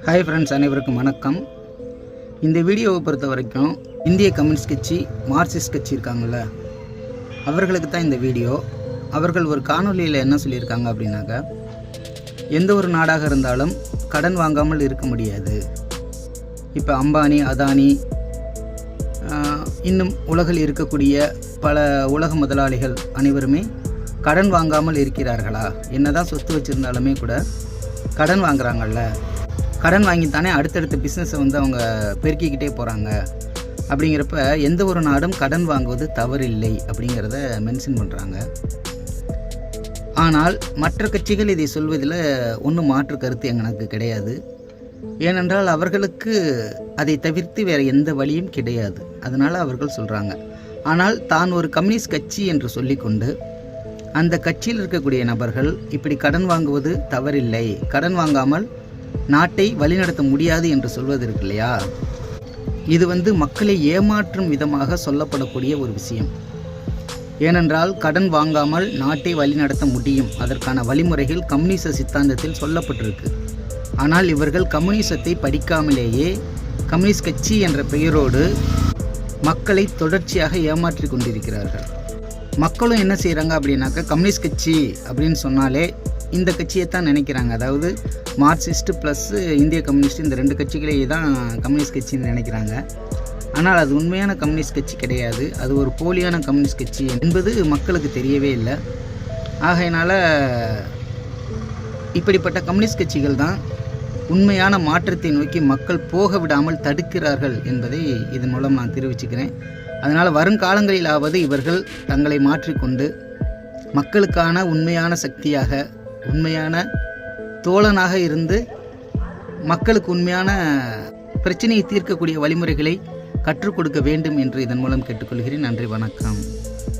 Hi friends, அனைவருக்கும் வணக்கம். இந்த வீடியோவை பொறுத்த வரைக்கும் இந்திய கம்யூனிஸ்ட் கட்சி, மார்க்சிஸ்ட் கட்சி இருக்காங்கள்ல, அவர்களுக்கு தான் இந்த வீடியோ. அவர்கள் ஒரு காணொலியில் என்ன சொல்லியிருக்காங்க அப்படின்னாக்கா, எந்த ஒரு நாடாக இருந்தாலும் கடன் வாங்காமல் இருக்க முடியாது. இப்போ அம்பானி, அதானி, இன்னும் உலகில் இருக்கக்கூடிய பல உலக முதலாளிகள் அனைவருமே கடன் வாங்காமல் இருக்கிறார்களா? என்னதான் சொத்து வச்சுருந்தாலுமே கூட கடன் வாங்குறாங்கல்ல. கடன் வாங்கித்தானே அடுத்தடுத்த பிஸ்னஸை அவங்க பெருக்கிக்கிட்டே போகிறாங்க. அப்படிங்கிறப்ப எந்த ஒரு நாடும் கடன் வாங்குவது தவறில்லை அப்படிங்கிறத மென்ஷன் பண்ணுறாங்க. ஆனால் மற்ற கட்சிகள் இதை சொல்வதில் ஒன்றும் மாற்று கருத்து எனக்கு கிடையாது. ஏனென்றால் அவர்களுக்கு அதை தவிர்த்து வேறு எந்த வழியும் கிடையாது. அதனால் அவர்கள் சொல்கிறாங்க. ஆனால் தான் ஒரு கம்யூனிஸ்ட் கட்சி என்று சொல்லிக்கொண்டு அந்த கட்சியில் இருக்கக்கூடிய நபர்கள் இப்படி கடன் வாங்குவது தவறில்லை, கடன் வாங்காமல் நாட்டை வழிநடத்த முடியாது என்று சொல்வது இருக்கு இல்லையா, இது மக்களை ஏமாற்றும் விதமாக சொல்லப்படக்கூடிய ஒரு விஷயம். ஏனென்றால் கடன் வாங்காமல் நாட்டை வழிநடத்த முடியும். அதற்கான வழிமுறைகள் கம்யூனிச சித்தாந்தத்தில் சொல்லப்பட்டிருக்கு. ஆனால் இவர்கள் கம்யூனிசத்தை படிக்காமலேயே கம்யூனிஸ்ட் கட்சி என்ற பெயரோடு மக்களை தொடர்ச்சியாக ஏமாற்றி கொண்டிருக்கிறார்கள். மக்களும் என்ன செய்கிறாங்க அப்படின்னாக்கா, கம்யூனிஸ்ட் கட்சி அப்படின்னு சொன்னாலே இந்த கட்சியை தான் நினைக்கிறாங்க. அதாவது மார்க்சிஸ்ட் ப்ளஸ் இந்திய கம்யூனிஸ்ட், இந்த ரெண்டு கட்சிகளே தான் கம்யூனிஸ்ட் கட்சின்னு நினைக்கிறாங்க. ஆனால் அது உண்மையான கம்யூனிஸ்ட் கட்சி கிடையாது. அது ஒரு போலியான கம்யூனிஸ்ட் கட்சி என்பது மக்களுக்கு தெரியவே இல்லை. ஆகையினால் இப்படிப்பட்ட கம்யூனிஸ்ட் கட்சிகள் தான் உண்மையான மாற்றத்தை நோக்கி மக்கள் போக விடாமல் தடுக்கிறார்கள் என்பதை இதன் மூலம் நான் தெரிவிச்சுக்கிறேன். அதனால் வருங்காலங்களிலாவது இவர்கள் தங்களை மாற்றிக்கொண்டு மக்களுக்கான உண்மையான சக்தியாக, உண்மையான தோழனாக இருந்து மக்களுக்கு உண்மையான பிரச்சனையை தீர்க்கக்கூடிய வழிமுறைகளை கற்றுக் கொடுக்க வேண்டும் என்று இதன் மூலம் கேட்டுக்கொள்கிறேன். நன்றி, வணக்கம்.